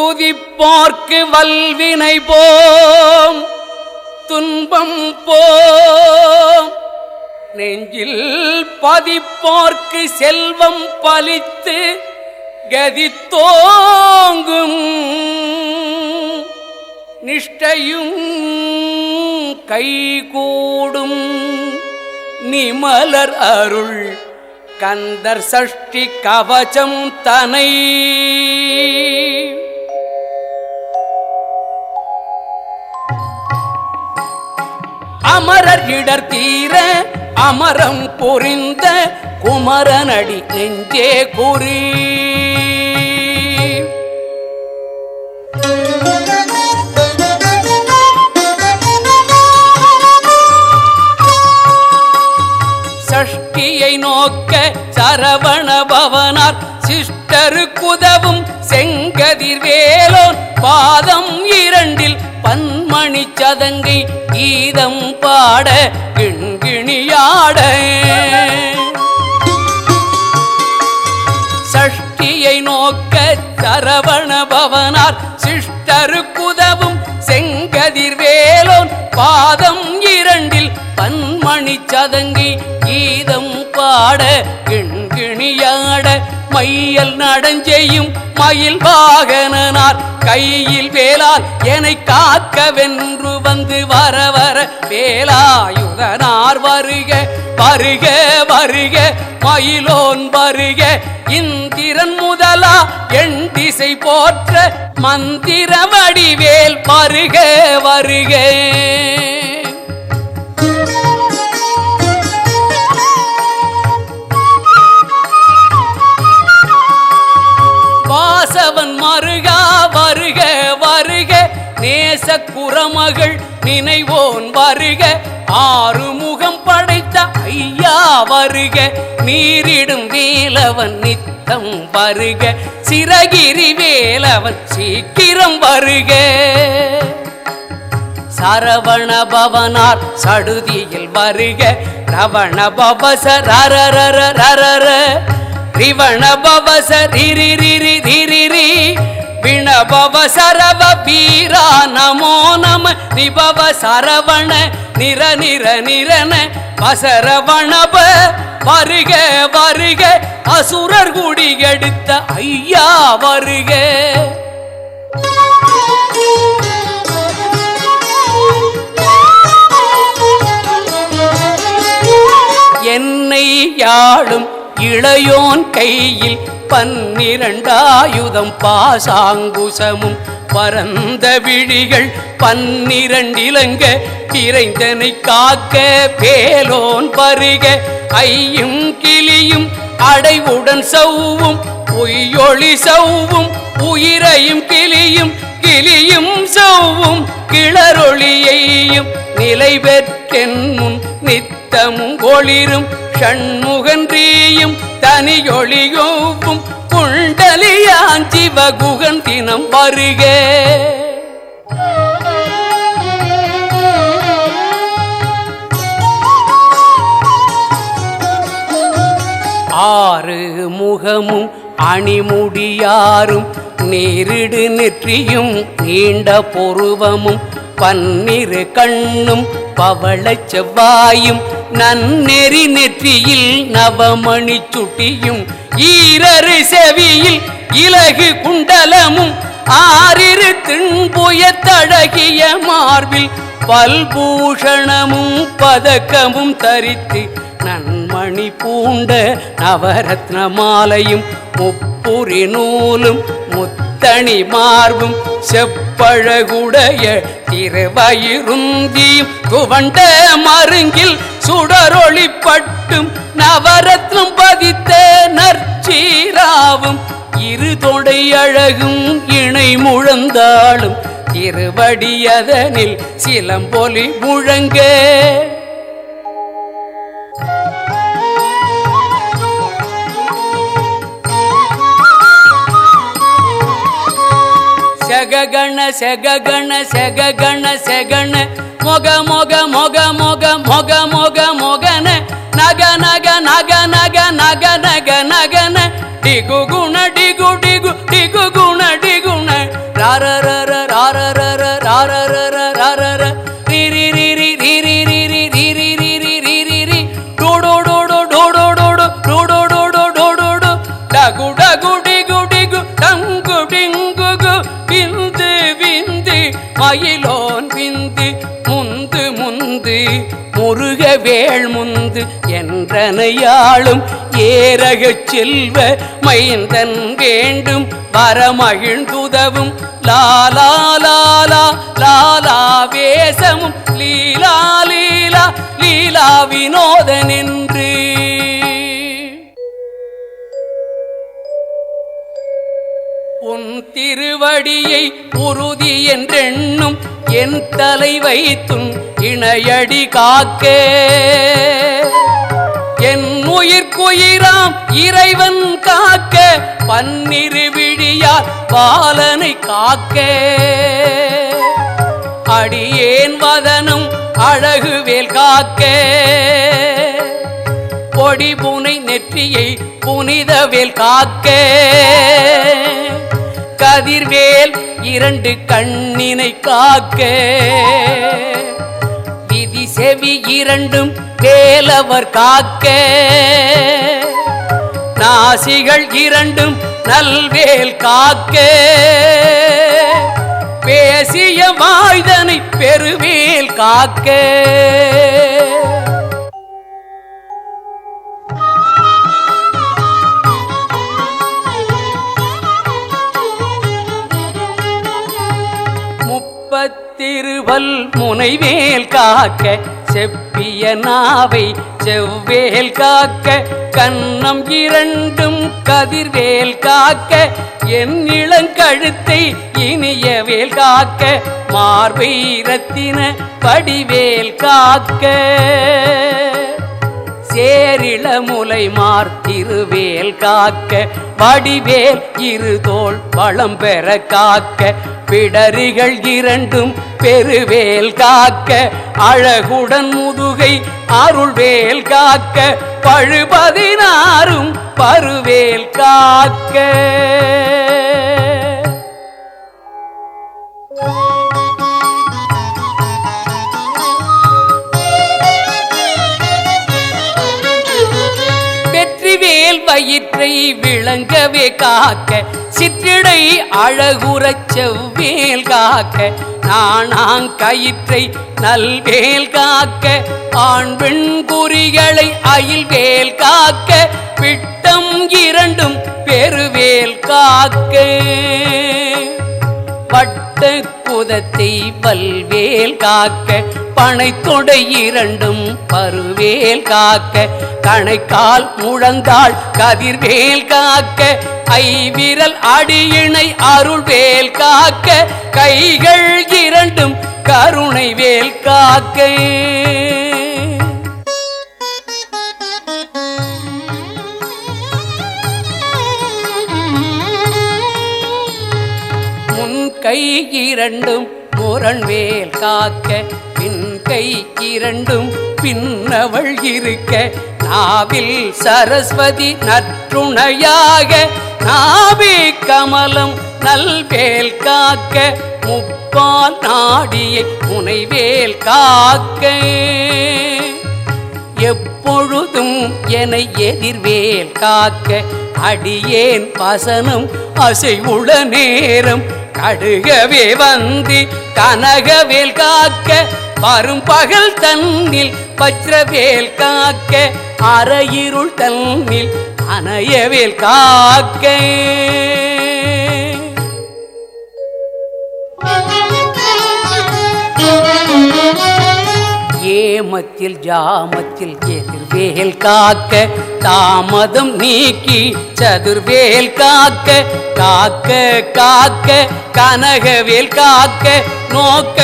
துதிப்போர்க்கு வல்வினை போம் துன்பம் போம் நெஞ்சில் பதிப்போர்க்கு செல்வம் பலித்து கதித்தோங்கும் நிஷ்டையும் கைகூடும் நிமலர் அருள் கந்தர் சஷ்டி கவசம் தனை அமரர் இடர் தீர அமரம் புரிந்த குமரனடி நெஞ்சே குறி சஷ்டியை நோக்க சரவண பவனார் சிஷ்டரு குதவும் செங்கதிர் வேலோன் பாதம் இரண்டில் பன்மணி சதங்கை கீதம் பாட கிண்கிணியாட சஷ்டியை நோக்க சரவண பவனார் சிஷ்டரு குதவும் செங்கதிர் வேலோன் பாதம் இரண்டில் பன்மணி சதங்கி கீதம் பாட கிண்கிணியாட மையல் நடஞ்செய்யும் மயில் வாகனார் கையில் வேலால் என்னை காக்க வென்று வந்து வர வர வேலாயுதனார் வருக வருக வருக மயிலோன் வருக இந்திரன் முதலா என் திசை போற்ற மந்திர வடிவேல் வருக வருக வாசவன் மருகா வருக வருக நேச குரமகள் நினைவோன் வருக ஆறுமுகம் படைத்த ஐயா வருக நீரிடும் வேலவன் நித்தம் வருக சிறகிரி வேலவன் சீக்கிரம் வருக சரவண பவனார் சடுதியில் வருக ரவண பவச ரரரர ரரர ரிவண பவச ரிரி ரிரி ரிரி ரி விணபவ சரவ வீரா நமோ நம நிபவ சரவண நிர நிர நிரன வசரவணப வருக வருக அசுரர் குடி எடுத்த ஐயா வருக என்னை யாழும் இளையோன் கையில் 12 ஆயுதம் பாசாங்குசமும் பரந்த விழிகள் 12 இலங்க திரைந்தனை காக்க வேலோன் வருக ஐயும் கிளியும் அடைவுடன் சௌவும் பொய்யொளி சௌவும் உயிரையும் கிளியும் கிளியும் சௌவும் கிளரொளியையும் நிலை பெற்றென்னும் நித்தமும் ஒளிரும் ஷண்முகன்றியும் தனியொளியோவும் குண்டலியான் சிவகுகன் தினம் வருக ஆறு முகமும் அணிமுடியாரும் நேரிடு நெற்றியும் நீண்ட பொருவமும் 12 கண்ணும் பவளச் செவ்வாயும் நன்னெறி நெற்றியில் நவமணி சுட்டியும் ஈரரு செவியில் இலகு குண்டலமும் 6 திண்புய தழகிய மார்பில் பல்பூஷணமும் பதக்கமும் தரித்து நன்மணி பூண்ட நவரத்ன மாலையும் முப்புரி நூலும் முத்தணி மார்பும் செப்பழகுடைய திருவயிருந்தியும் துவண்ட மருங்கில் சுடரொளிப்பட்டும் நவரத்னம் பதித்த நற்சீராவும் 2 தொடை அழகும் இணை முழந்தாளும் திருவடியதனில் சிலம்பொலி முழங்க செககண செககண செககண செகண மொக மொக மொக மொக மொக மொக மொகன நக நக நக நக நக நக நகன டிகு குண டிகு டிகு டிகு குண டிகுண மயிலோன் விந்து முந்து முந்து முருகவேள் முந்து என்றனையாளும் ஏரகச் செல்வ மைந்தன் வேண்டும் வரமகிழ்ந்துதவும் லாலா லாலா லாலா வேசமும் லீலா லீலா லீலா வினோதனென்று உன் திருவடியை உறுதி என்றெண்ணும் என் தலை வைத்தும் இணையடி காக்க என் உயிர்க்குயிராம் இறைவன் காக்க பன்னிரு விழியார் பாலனை காக்க அடியேன் வதனும் அழகுவேல் காக்க பொடிபுனை நெற்றியை புனிதவேல் காக்க கதிர்வேல் இரண்டு கண்ணினை காக்க விதி செவி இரண்டும் வேலவர் காக்க நாசிகள் இரண்டும் நல்வேல் காக்க பேசிய வாய்தனை பெருவேல் காக்க திருவல் முனைவேல் காக்க செப்பிய நாவை செவ்வேல் காக்க கன்னம் இரண்டும் கதிர்வேல் காக்க என் இளங்கழுத்தை இனியவேல் காக்க மார்பை ரத்தின படிவேல் காக்க சேரிளமுலை மார்த்திருவேல் காக்க வடிவேல் இருதோள் வளம் பெற காக்க பிடரிகள் இரண்டும் பெருவேல் காக்க அழகுடன் முதுகை அருள்வேல் காக்க பழுபதினாரும் பருவேல் காக்க வெற்றிவேல் வயிற்றை விளங்கவே காக்க சிற்றிடை அழகுறச் செவ்வேல் காக்க நாணாங்கயிற்றை நல்வேல் காக்க ஆண் பெண் குறிகளை அயில்வேல் காக்க பிட்டம் இரண்டும் பெருவேல் காக்க பட்ட குதத்தை வல்வேல் காக்க பனைத்தொடை இரண்டும் பருவேல் காக்க கணைக்கால் முழந்தாள் கதிர்வேல் காக்க ஐவிரல் அடியினை அருள்வேல் காக்க கைகள் இரண்டும் கருணை வேல் காக்க முன் கை இரண்டும் முரண்வேல் காக்க பின் கை இரண்டும் பின்னவள் இருக்க நாவில் சரஸ்வதி நற்றுணையாக நாபி கமலம் நல்வேல் காக்க முப்பால் நாடியை முனைவேல் காக்க எப்பொழுதும் என எதிர்வேல் காக்க அடியேன் வசனம் அசைவுள நேரம் கடுகவே வந்து கனகவேல் காக்க வரும் பகல் தன்னில் வஜ்ரவேல் காக்க அரையிருள் தன்னில் அணையவேல் காக்க ஏமத்தில் ஜாமத்தில் எதிர்வேல் காக்க தாமதம் நீக்கி சதுர்வேல் காக்க காக்க காக்க கனகவேல் காக்க நோக்க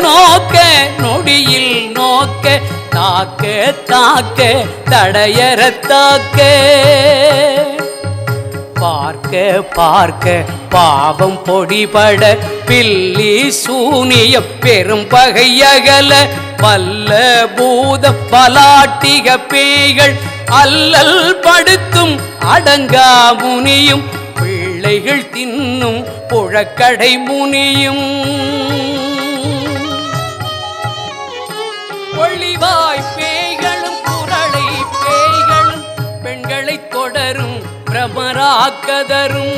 நோக்க நொடியில் நோக்க தாக்க தாக்க தடையற தாக்க பார்க்க பார்க்க பாவம் பொடிபட பில்லி சூனியம் பெரும் பகையகல வல்ல பூத பலாட்டிக பேய்கள் அல்லல் படுத்தும் அடங்கா முனியும் பிள்ளைகள் தின்னும் புழக்கடை முனியும் ஒளிவாய் பேய்களும் குரலை பேய்களும் பெண்களை தொடரும் பிரமராக்கதரும்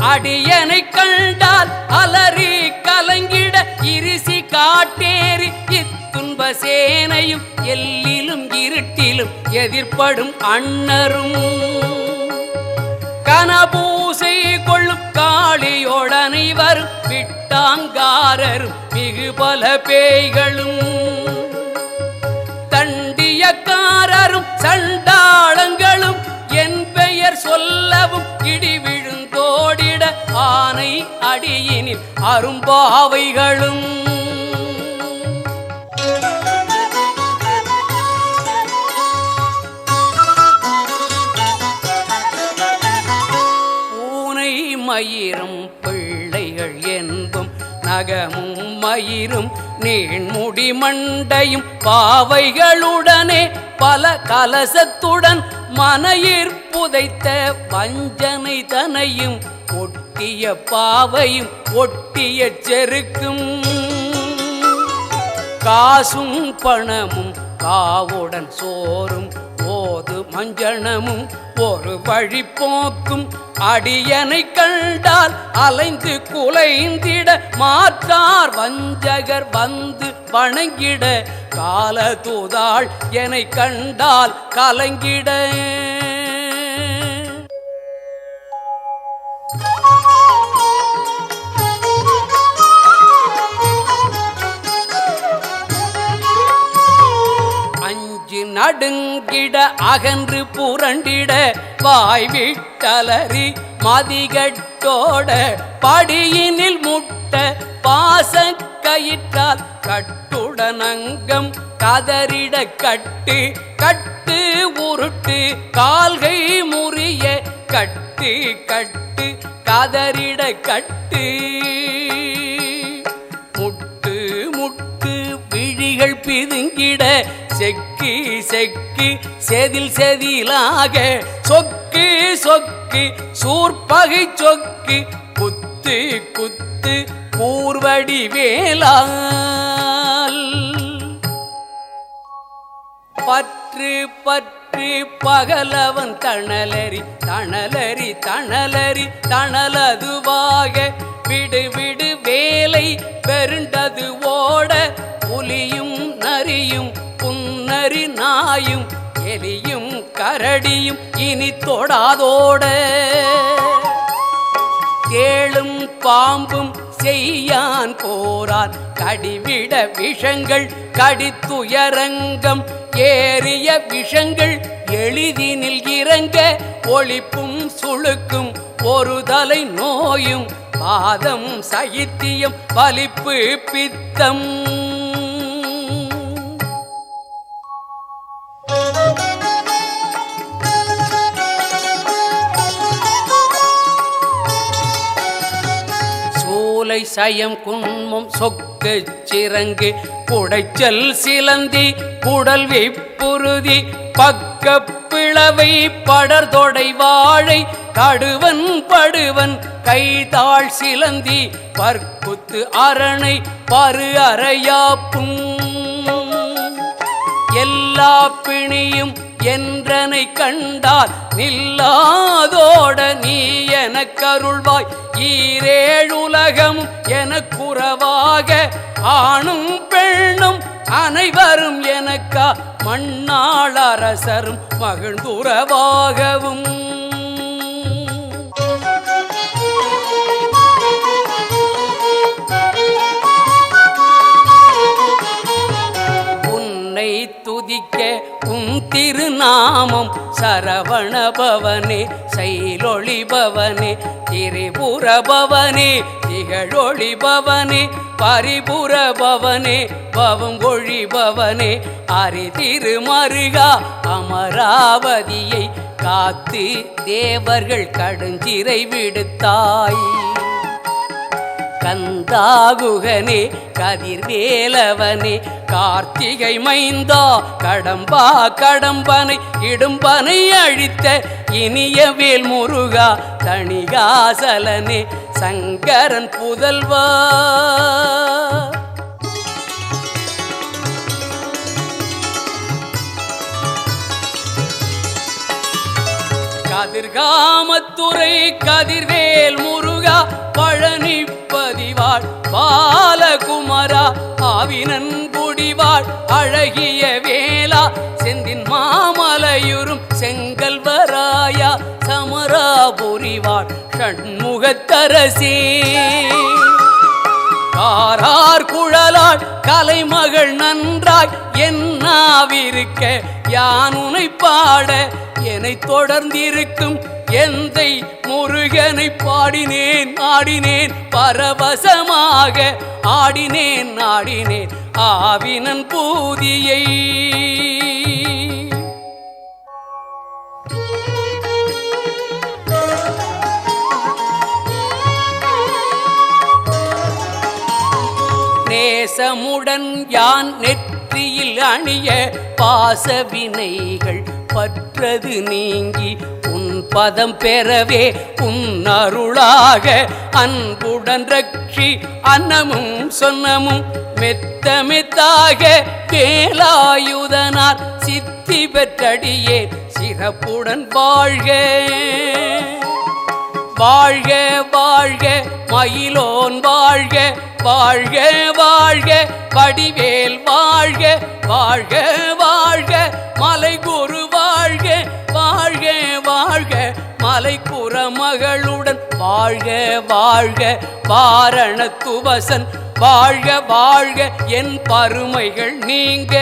அடியனை கண்டால் அலறி கலங்கிட இருசி காட்டேறி இத்துன்ப சேனையும் எல்லிலும் இருட்டிலும் எதிர்ப்படும் அண்ணரும் கனபூசை கொள்ளும் காளியோடனை வரும் விட்டாங்காரரும் மிகு பல பேய்களும் தண்டியக்காரரும் சண்டாளங்களும் என் பெயர் சொல்லவும் இடி விழுந்தோடிட ஆனை அடியினில் அரும்பாவைகளும் பூனை மயிரும் பிள்ளைகள் என்பும் நகமும் மயிரும் நீண்முடி மண்டையும் பாவைகளுடனே பல கலசத்துடன் மனையிற் புதைத்த வஞ்சனை தனையும் ஒட்டிய பாவையும் ஒட்டிய செருக்கும் காசும் பணமும் காவுடன் சோறும் ஓது மஞ்சனமும் ஒரு வழி போக்கும் அடியனை கண்டால் அலைந்து குலைந்திட மாற்றார் வஞ்சகர் வந்து வணங்கிட கால தூதாள் என்னை கண்டால் கலங்கிட நடுங்கிட அகன்று புரண்டிட வாய்விட்டலறி மதிகட்டோட படியினில் முட்ட பாசக்கயிற்றால் கட்டுடனங்கம் கதறிட கட்டு கட்டு உருட்டு கால்கை முறிய கட்டு கட்டு கதறிட கட்டு முட்டு முட்டு விழிகள் பிதுங்கிட செக்கி செக்கி செதில் செதிலாக சொக்கு சொக்கு சூர்பகை சொக்கு குத்து குத்து கூர்வடி வேளால் பற்று பற்று பகலவன் தணலரி தணலரி தணலரி தணலதுவாக விடு விடு வேலை பெருண்டது ஓட புலியும் நரியும் புன்னரி நாயும் எலியும் கரடியும் இனி தொடாதோட தேளும் பாம்பும் செய்யான் போரான் கடிவிட விஷங்கள் கடித்துயரங்கம் ஏறிய விஷங்கள் எளிதினில் இறங்க ஒளிப்பும் சுளுக்கும் ஒரு தலை நோயும் பாதம் சைத்தியம் வலிப்பு பித்தம் சூலை சயம் குன்மம் சொக்கு சிறங்கு குடைச்சல் சிலந்தி குடல் விப்புறுதி பக்க பிளவை படர்தொடை வாழை கடுவன் படுவன் கைதாள் சிலந்தி பற்குத்து அரணை பரு அறையாப்பும் எல்லா பிணியும் என்றனை கண்டால் நில்லாதோட நீ எனக்கருள்வாய் ஈரேழுலகமும் எனக்குறவாக ஆணும் பெண்ணும் அனைவரும் எனக்கா மண்ணாள் அரசரும் மகிழ்ந்துறவாகவும் உன்னை துதிக்க உன் திருநாமம் சரவணபவனே சைலொளிபவனே திரிபுரபவனே திகழொளிபவனே பரிபுரபவனே பவங்கொழிபவனே அரிதிருமருகா அமராவதியை காத்து தேவர்கள் கடுஞ்சிறை விடுத்தாய் கந்தாகுகனே கதிர்வேலவனே கார்த்திகை மைந்தா கடம்பா கடம்பனை இடும்பனை அழித்த இனிய வேல் முருகா தணிகாசலனே சங்கரன் புதல்வா கதிர்காமத்துறை கதிர்வேல் முருகா பழனி பதிவாள் பாலகுமரா ஆவினன்குடிவாள் அழகிய வேளா செந்தின் மாமலையுறும் செங்கல்வராயா சமராபுரிவாள் ஷண்முகத்தரசே காரார் குழலாள் கலைமகள் நன்றாய் என்னாவிருக்க யானுனை பாட என்னை தொடர்ந்திருக்கும் எந்தை முருகனை பாடினேன் ஆடினேன் பரவசமாக ஆடினேன் ஆடினேன் ஆவினன் பூதியை நேசமுடன் யான் நெற்றியில் அணிய பாசவினைகள் பற்றது நீங்கி உன் பதம் பெறவே உன் அருளாக அன்புடன் ரட்சி அன்னமும் சொன்னமும் மெத்த மெத்தாக வேலாயுதனார் சித்தி பெற்றடியே சிறப்புடன் வாழ்க வாழ்க வாழ்க மயிலோன் வாழ்க வாழ்க வாழ்க வடிவேல் வாழ்க வாழ்க வாழ்க மலை குரு வாழ்க வாழ்க வாழ்க மலை குறமகளுடன் வாழ்க வாழ்க வாரணத்துவசன் வாழ்க வாழ்க என் பருமைகள் நீங்க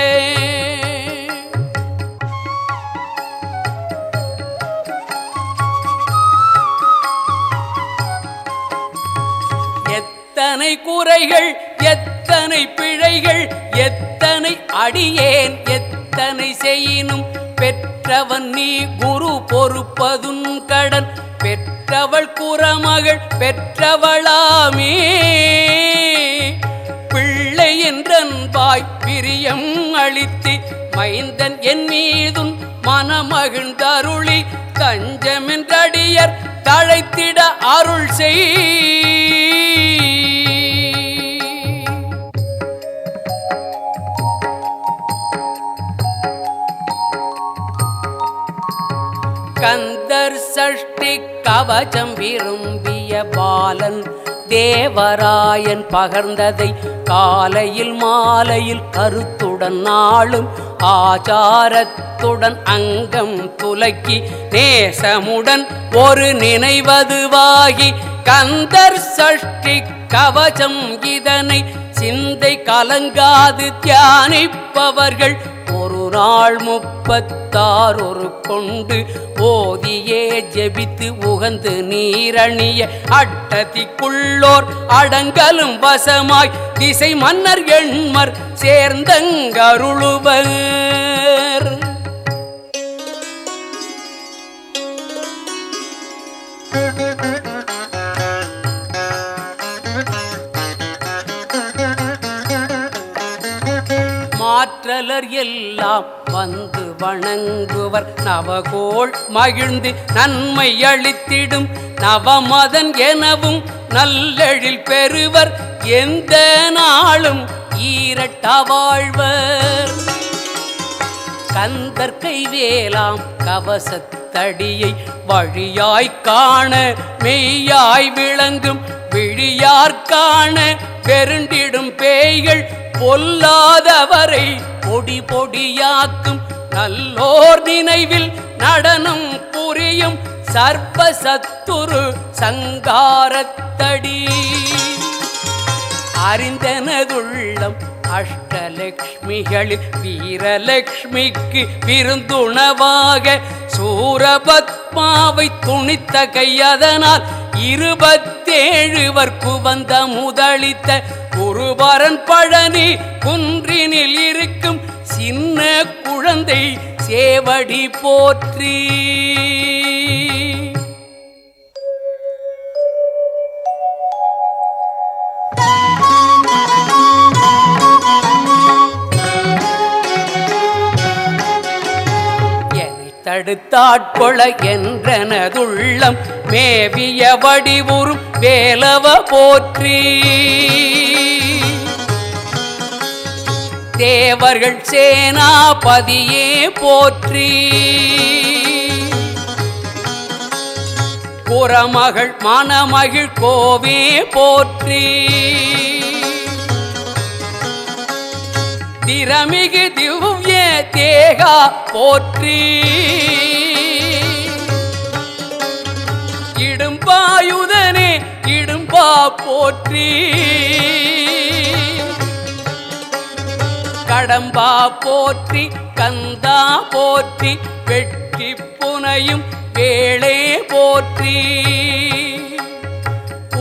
எத்தனை குறைகள் எத்தனை பிழைகள் எத்தனை அடியேன் எத்தனை செய்யினும் பெற்றவன் நீ குரு பொறுப்பதுன் கடன் பெற்றவள் குறமகள் பெற்றவளாமே பிள்ளை என்றன்பாய் பிரியம் அளித்து மைந்தன் என் மீதும் மனமகிழ்ந்தருளி தஞ்சமென்றடியர் தழைத்திட அருள் செய் கந்தர் சஷ்டி கவசம் விரும்பிய பாலன் தேவராயன் பகர்ந்ததை காலையில் மாலையில் கருத்துடன் நாளும் ஆச்சாரத்துடன் அங்கம் துலக்கி நேசமுடன் ஒரு நினைவதுவாகி கந்தர் சஷ்டி கவசம் இதனை சிந்தை கலங்காது தியானிப்பவர்கள் ஒரு நாள் 36 கொண்டு ஓதியே ஜெபித்து உகந்து நீரணிய அட்டதிக்குள்ளோர் அடங்கலும் வசமாய் திசை மன்னர் எண்மர் சேர்ந்தங்கருளுவர் மாற்றலர் எல்லாம் வந்து வணங்குவர் நவகோள் மகிழ்ந்து நன்மை அளித்திடும் நவமதன் எனவும் நல்லெழில் பெறுவர் எந்த நாளும் ஈரட்ட வாழ்வர் கந்தர் கைவேலாம் கவசத்தடியை வழியாய் காண மெய்யாய் விளங்கும் விழியார் காண பெருண்டிடும் பேய்கள் பொல்லாதவரை பொடி பொடியாக்கும் நல்லோர் நினைவில் நடனம் புரியும் சர்வசத்துரு சங்காரத்தடி அறிந்தனதுள்ளம் அஷ்டலக்ஷ்மிகளில் வீரலக்ஷ்மிக்கு விருந்துணவாக சூரபத்மாவை துணித்த கையதனால் 27 வந்த முதலித்த குருபரன் பழனி குன்றினில் இருக்கும் சின்ன குழந்தை சேவடி போற்றி தடுத்தாட்கொள என்றனதுள்ளம் மேவிய வடிவுறும் வேலவ போற்றி தேவர்கள் சேனாபதியே போற்றி குறமகள் மணமகிழ் கோவே போற்றி திறமிகு திவ்ய தேகா போற்றி இடும்பாயுதனே இடும்பா போற்றி கடம்பா போற்றி கந்தா போற்றி வெற்றி புனையும் வேளே போற்றி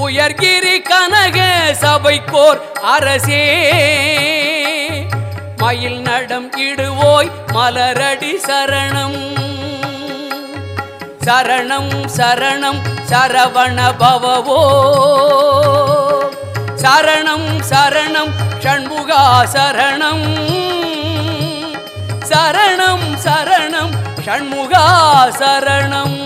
உயர்கிரி கனக சபைக்கோர் அரசே மயில் நடம் இடுவோய் மலரடி சரணம் சரணம் சரணம் சரவண பவவோ சரணம் சரணம் ஷண்முகா சரணம் சரணம் சரணம் ஷண்முகா சரணம்